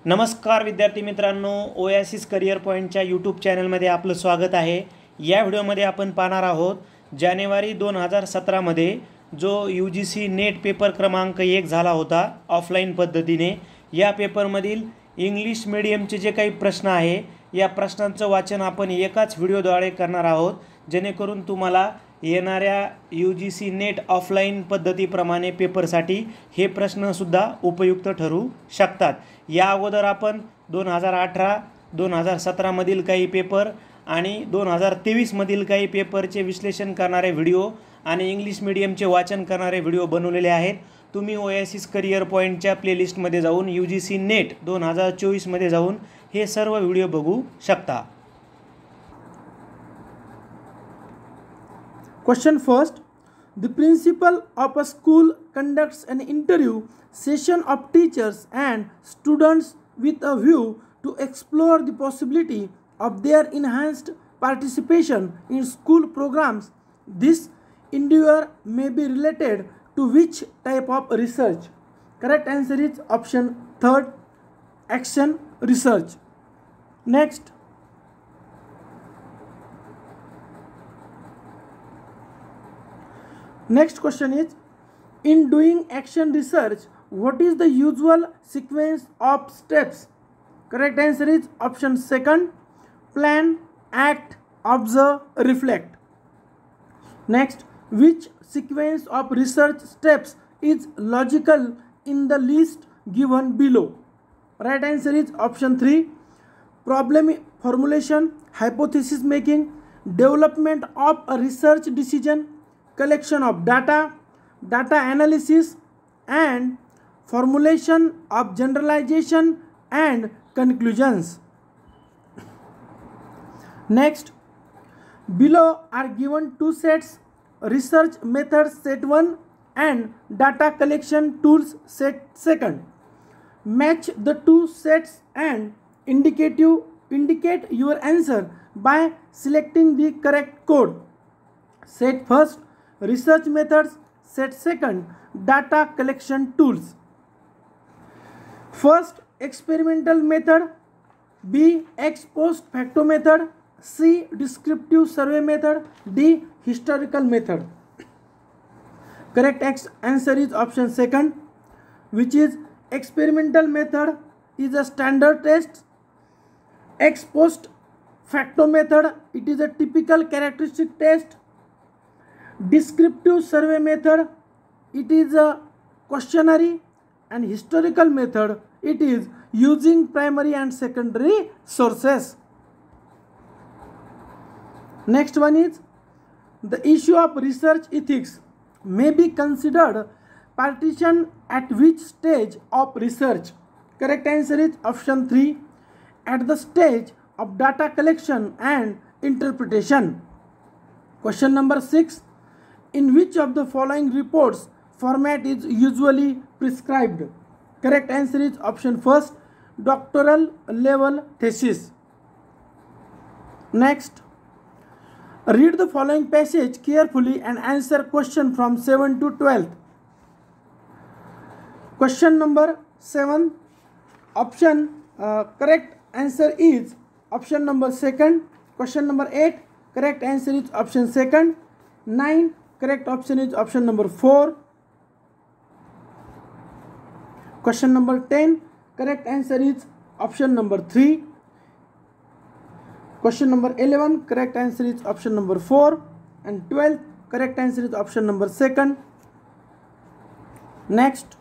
नमस्कार विद्यार्थी मित्रांनो, ओएसिस करिअर पॉईंटच्या यूट्यूब चॅनलमध्ये आपलं स्वागत आहे। या व्हिडिओमध्ये आपण पाहणार आहोत जानेवारी 2017मध्ये जो UGC नेट पेपर क्रमांक 1 झाला होता ऑफलाईन पद्धतीने। या पेपरमधील इंग्लिश मीडियमचे जे काही प्रश्न आहे या प्रश्नांचं वाचन आपण एकाच व्हिडिओद्वारे करणार आहोत, जेणेकरून तुम्हाला येणाऱ्या UGC नेट ऑफलाईन पद्धतीप्रमाणे पेपरसाठी हे प्रश्नसुद्धा उपयुक्त ठरू शकतात। या अगोदर आपण 2018 2017 मधील काही पेपर आणि 2023 मधील काही पेपरचे विश्लेषण करणारे व्हिडिओ आणि इंग्लिश मीडियमचे वाचन करणारे व्हिडिओ बनवलेले आहेत। तुम्ही ओएसिस करिअर पॉईंटच्या प्लेलिस्टमध्ये जाऊन UGC नेट 2024 मध्ये जाऊन हे सर्व व्हिडिओ बघू शकता। Question first. The principal of a school conducts an interview session of teachers and students with a view to explore the possibility of their enhanced participation in school programs. This endeavor may be related to which type of research? Correct answer is option third, action research. Next. Next question is, in doing action research, what is the usual sequence of steps? Correct answer is option second, plan, act, observe, reflect. Next, which sequence of research steps is logical in the list given below? Right answer is option 3, problem formulation, hypothesis making, development of a research decision, collection of data, data analysis, and formulation of generalization and conclusions. Next, below are given two sets, research methods set 1 and data collection tools set 2. Match the two sets and indicate your answer by selecting the correct code. Set first, research methods, set second, data collection tools. First, experimental method, B, ex post facto method, C, descriptive survey method, D, historical method. Correct answer is option second, which is experimental method is a standard test. Ex post facto method, it is a typical characteristic test. Descriptive survey method, it is a questionnaire, and historical method, it is using primary and secondary sources. Next one is, the issue of research ethics may be considered partition at which stage of research? Correct answer is option 3, at the stage of data collection and interpretation. Question number 6, in which of the following reports format is usually prescribed? Correct answer is option first, doctoral level thesis. Next, read the following passage carefully and answer question from 7 to 12. Question number 7, option correct answer is option number second. Question number 8, correct answer is option second. 9, correct option is option number 4. Question number 10, correct answer is option number 3. Question number 11, correct answer is option number 4. And 12, correct answer is option number 2. Next,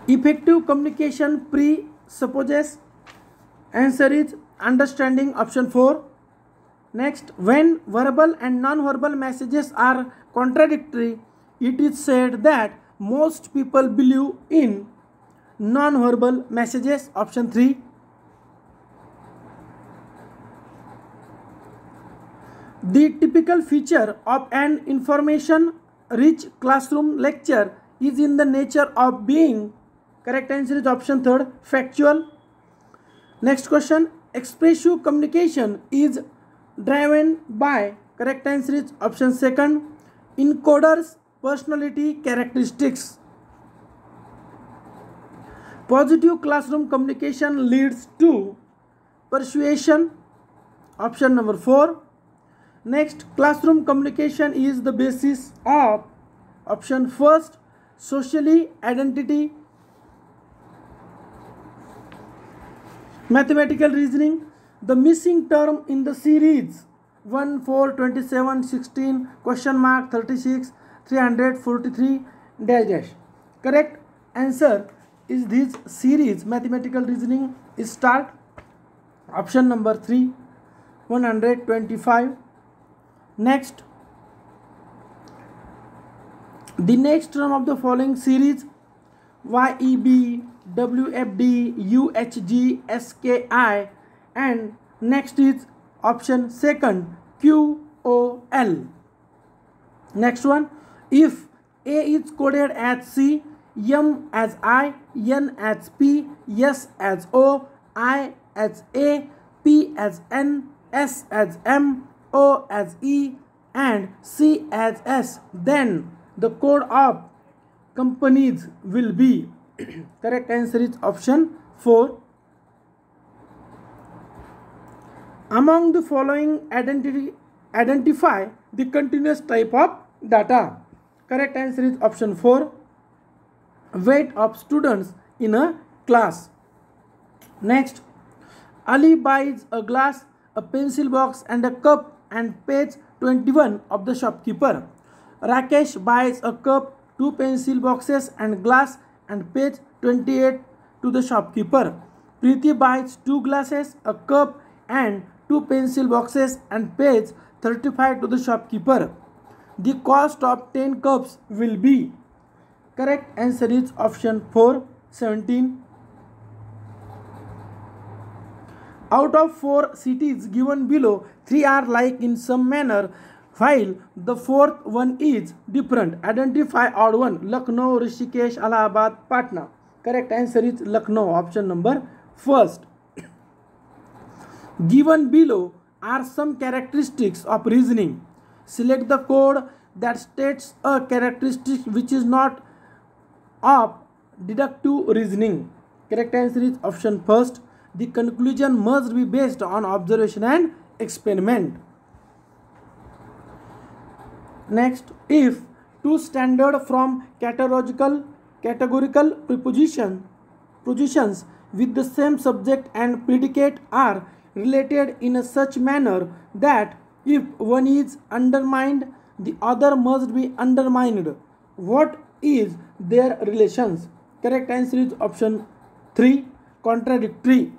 effective communication presupposes, answer is understanding, option 4. Next, when verbal and non-verbal messages are contradictory, it is said that most people believe in non-verbal messages, option 3. The typical feature of an information rich classroom lecture is in the nature of being, correct answer is option 3, factual. Next question, expressive communication is driven by, correct answer is option 2, encoders personality characteristics. Positive classroom communication leads to persuasion, option number 4. Next, classroom communication is the basis of, option first, socially identity. Mathematical reasoning, the missing term in the series 1, 4, 27, 16, question mark, 36, 343, dash dash. Correct answer is this series. Mathematical reasoning is start, option number 3, 125. Next, the next term of the following series YEB, WFD, UHG, SKI, and next is option second QOL. Next one, if A is coded as C, M as I, N as P, S as O, I as A, P as N, S as M, O as E, and C as S, then the code of companies will be correct answer is option 4. Among the following identify the continuous type of data. Correct answer is option 4. Weight of students in a class. Next, Ali buys a glass, a pencil box and a cup and pays 21 of the shopkeeper. Rakesh buys a cup, 2 pencil boxes and glass and pays 28 to the shopkeeper. Preeti buys 2 glasses, a cup and 2 pencil boxes and pays 35 to the shopkeeper. The cost of 10 cups will be, correct answer is option 4, 17. Out of 4 cities given below, 3 are like in some manner, while the 4th one is different. Identify odd one. Lucknow, Rishikesh, Allahabad, Patna. Correct answer is Lucknow, option number 1st. Given below are some characteristics of reasoning. Select the code that states a characteristic which is not of deductive reasoning. Correct answer is option 1st. The conclusion must be based on observation and experiment. Next, if two standard from categorical prepositions with the same subject and predicate are related in a such manner that if one is undermined, the other must be undermined, what is their relations? Correct answer is option 3, contradictory.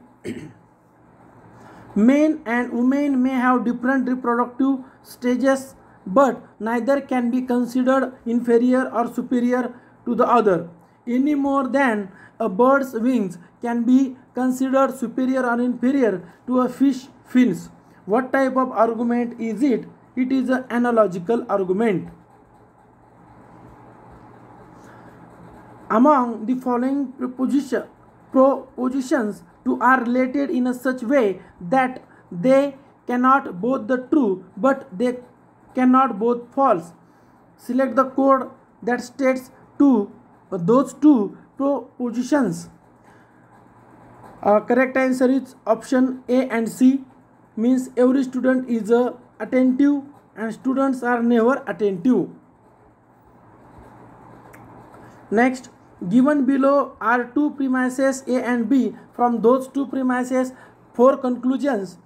Men and women may have different reproductive stages, but neither can be considered inferior or superior to the other, any more than a bird's wings can be considered superior or inferior to a fish fins. What type of argument is it? It is an analogical argument. Among the following propositions, two are related in a such way that they cannot both the true but they cannot both false. Select the code that states those two propositions. Correct answer is option A and C, means every student is attentive and students are never attentive. Next, given below are 2 premises A and B. From those 2 premises, 4 conclusions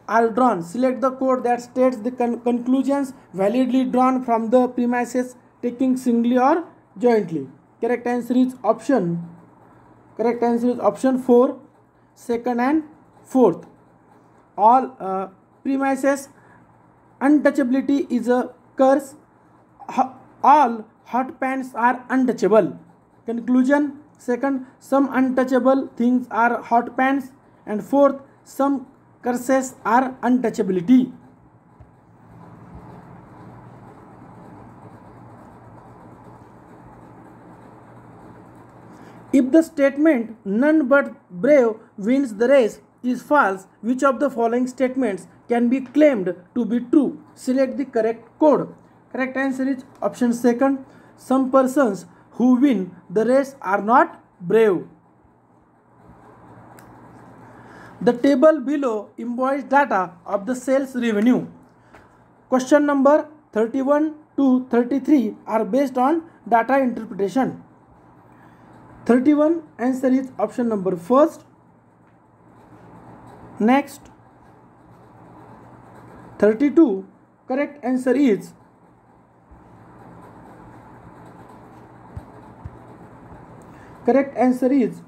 are drawn. Select the code that states the conclusions validly drawn from the premises taking singly or jointly. Correct answer is option 4, second and fourth. All premises, untouchability is a curse. All hot pants are untouchable. Conclusion, second, some untouchable things are hot pants, and fourth, some curses are untouchability. If the statement none but brave wins the race is false, which of the following statements can be claimed to be true? Select the correct code. Correct answer is option second. some persons who win, the rest are not brave. The table below embodies data of the sales revenue. Question number 31 to 33 are based on data interpretation. 31 answer is option number first. Next 32 correct answer is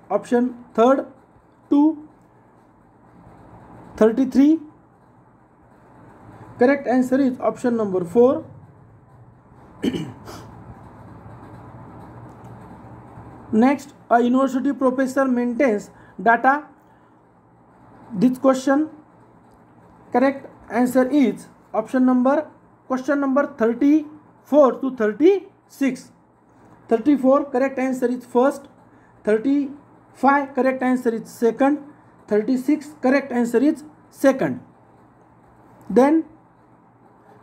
option third 2. 33 correct answer is option number 4. Next, a university professor maintains data. This question correct answer is option number question number 34 to 36. 34 correct answer is first. 35 correct answer is second. 36 correct answer is second. Then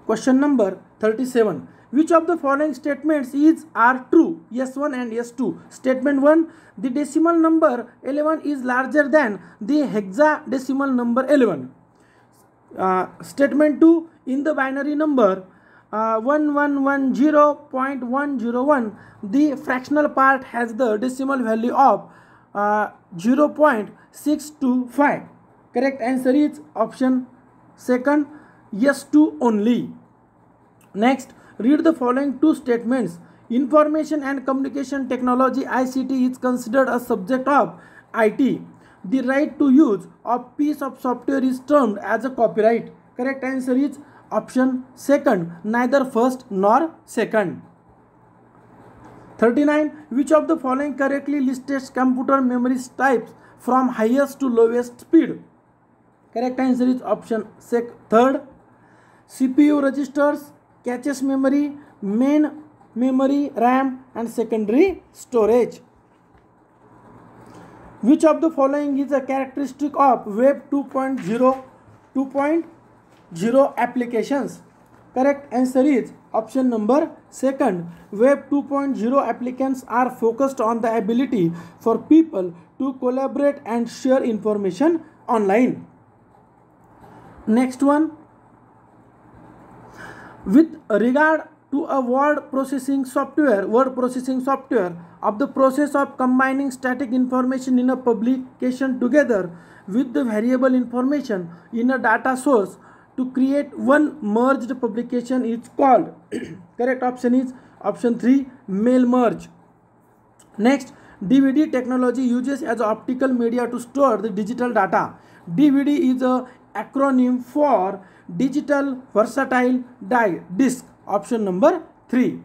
question number 37. Which of the following statements are true? S1 and S2. Statement 1. The decimal number 11 is larger than the hexadecimal number 11. Statement 2. In the binary number 1110.101, the fractional part has the decimal value of 0.625. Correct answer is option second, S2 only. Next, read the following two statements. Information and communication technology ICT is considered a subject of IT. The right to use a piece of software is termed as a copyright. Correct answer is option second, neither first nor second. 39. Which of the following correctly lists computer memory types from highest to lowest speed? Correct answer is option third. CPU registers, cache memory, main memory, RAM and secondary storage. Which of the following is a characteristic of Web 2.0 applications? Correct answer is option number second. Web 2.0 applications are focused on the ability for people to collaborate and share information online. Next one. With regard to a word processing software of the process of combining static information in a publication together with the variable information in a data source to create one merged publication is called. Correct option is option 3, mail merge. Next, DVD technology uses as optical media to store the digital data. DVD is a acronym for digital versatile disk. Option number 3.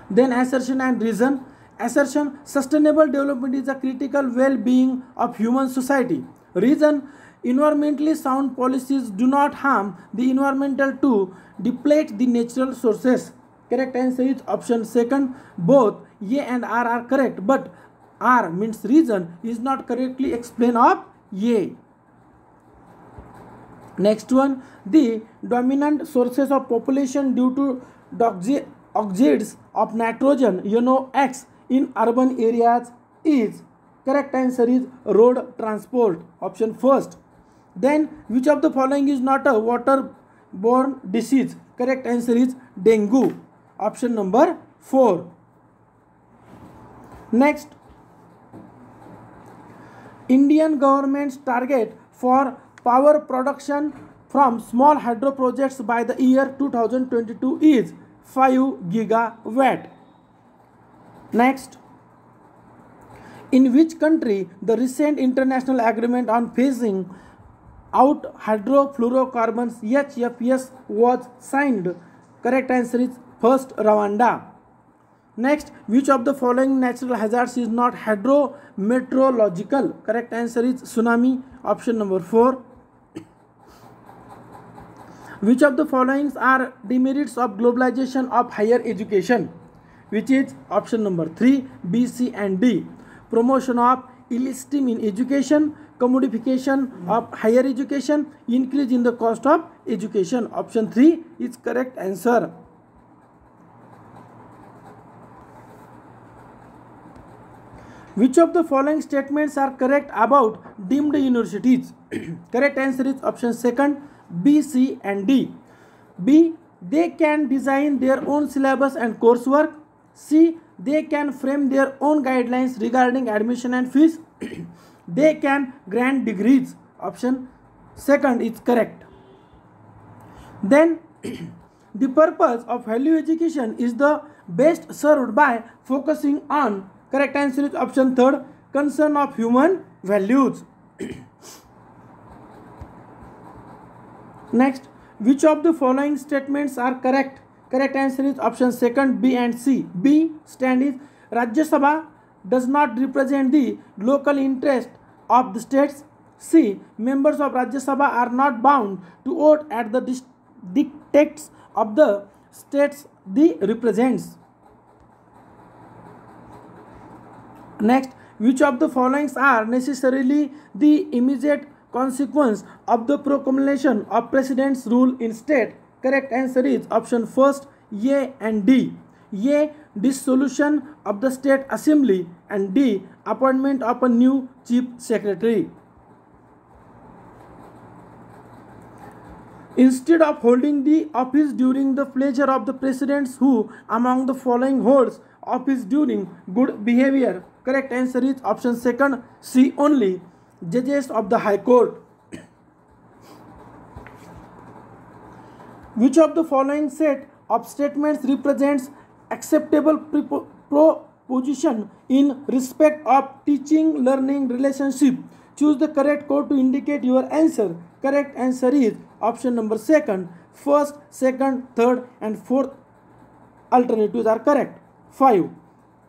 Then assertion and reason. Assertion: sustainable development is a critical well-being of human society. Reason: environmentally sound policies do not harm the environmental to deplete the natural sources. Correct answer is option second. Both A and R are correct, but R means reason is not correctly explained of A. Next one, the dominant sources of population due to oxides of nitrogen, NOx, in urban areas is. Correct answer is road transport. Option first. Then, which of the following is not a waterborne disease? Correct answer is dengue. Option number 4. Next, Indian government's target for power production from small hydro projects by the year 2022 is 5 gigawatt. Next, in which country the recent international agreement on phasing out hydrofluorocarbons HFCs was signed? Correct answer is first, Rwanda. Next, which of the following natural hazards is not hydrometeorological? Correct answer is tsunami. Option number 4. Which of the following are demerits of globalization of higher education? Which is option number 3, B, C and D. Promotion of elitism in education, commodification of higher education, increase in the cost of education. Option 3 is correct answer. Which of the following statements are correct about deemed universities? Correct answer is option second, B, C and D. B, they can design their own syllabus and coursework. C, they can frame their own guidelines regarding admission and fees. They can grant degrees. Option second is correct. Then the purpose of value education is the best served by focusing on, correct answer is option third, concern of human values. Next, which of the following statements are correct? Correct answer is option second, B and C. B stand is Rajya Sabha does not represent the local interest of the states. C, members of Rajya Sabha are not bound to vote at the dictates of the states they represents. Next, which of the following are necessarily the immediate consequence of the proclamation of president's rule in state? Correct answer is option first, A and D. A, dissolution of the state assembly, and D, appointment of a new chief secretary. Instead of holding the office during the pleasure of the presidents, who among the following holds office during good behavior? Correct answer is option second, C only, judges of the High Court. Which of the following set of statements represents acceptable proposition in respect of teaching-learning relationship? Choose the correct code to indicate your answer. Correct answer is option number second. First, second, third and fourth alternatives are correct. 5.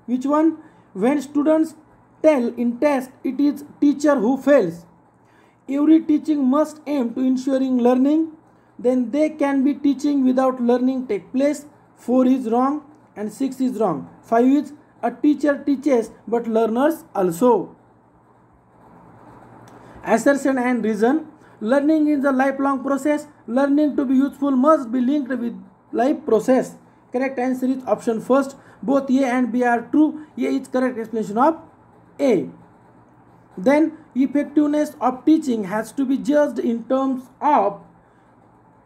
Which one? When students tell in test it is teacher who fails. Every teaching must aim to ensuring learning. Then they can be teaching without learning take place. 4 is wrong and 6 is wrong. 5 is a teacher teaches but learners also. Assertion and reason. Learning is a lifelong process. Learning to be useful must be linked with life process. Correct answer is option first. Both A and B are true. A is correct explanation of A. Then effectiveness of teaching has to be judged in terms of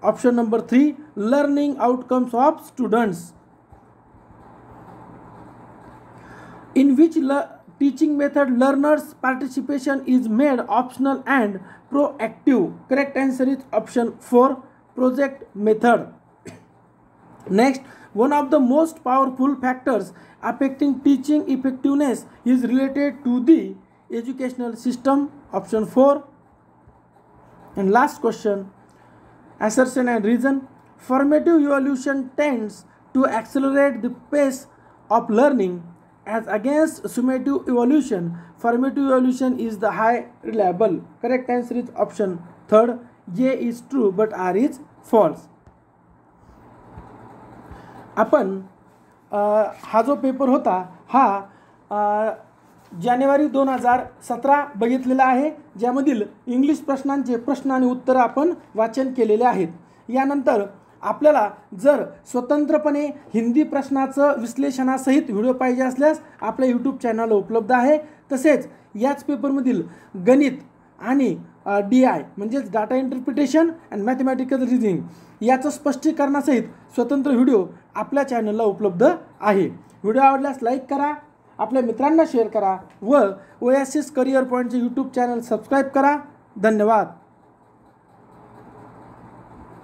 option number 3, learning outcomes of students. In which teaching method learners' participation is made optional and proactive? Correct answer is option 4, project method. Next, one of the most powerful factors affecting teaching effectiveness is related to the educational system. Option 4. And last question, assertion and reason. Formative evolution tends to accelerate the pace of learning as against summative evolution. Formative evolution is the high reliable. Correct answer is option 3. A is true but R is false. आपण हा जो paper होता हा जानेवारी 2017 बघितलेला आहे, ज्यामधील English प्रश्नांचे प्रश्न आणि उत्तर आपण वाचन केलेले आहेत. यानंतर आपल्याला जर स्वतंत्रपणे हिंदी प्रश्नाचं विश्लेषणासहित व्हिडिओ पाहिजे असल्यास आपल्या यूट्यूब चॅनल उपलब्ध आहे. तसेच याच पेपरमधील गणित आणि DI म्हणजेच data interpretation and mathematical reasoning याचं स्पष्टीकरणासहित स्वतंत्र व्हिडिओ आपल्या चॅनलला उपलब्ध आहे. व्हिडिओ आवडल्यास लाईक करा, आपल्या मित्रांना शेअर करा व ओएसिस करिअर पॉईंटचे यूट्यूब चॅनल सबस्क्राईब करा. धन्यवाद.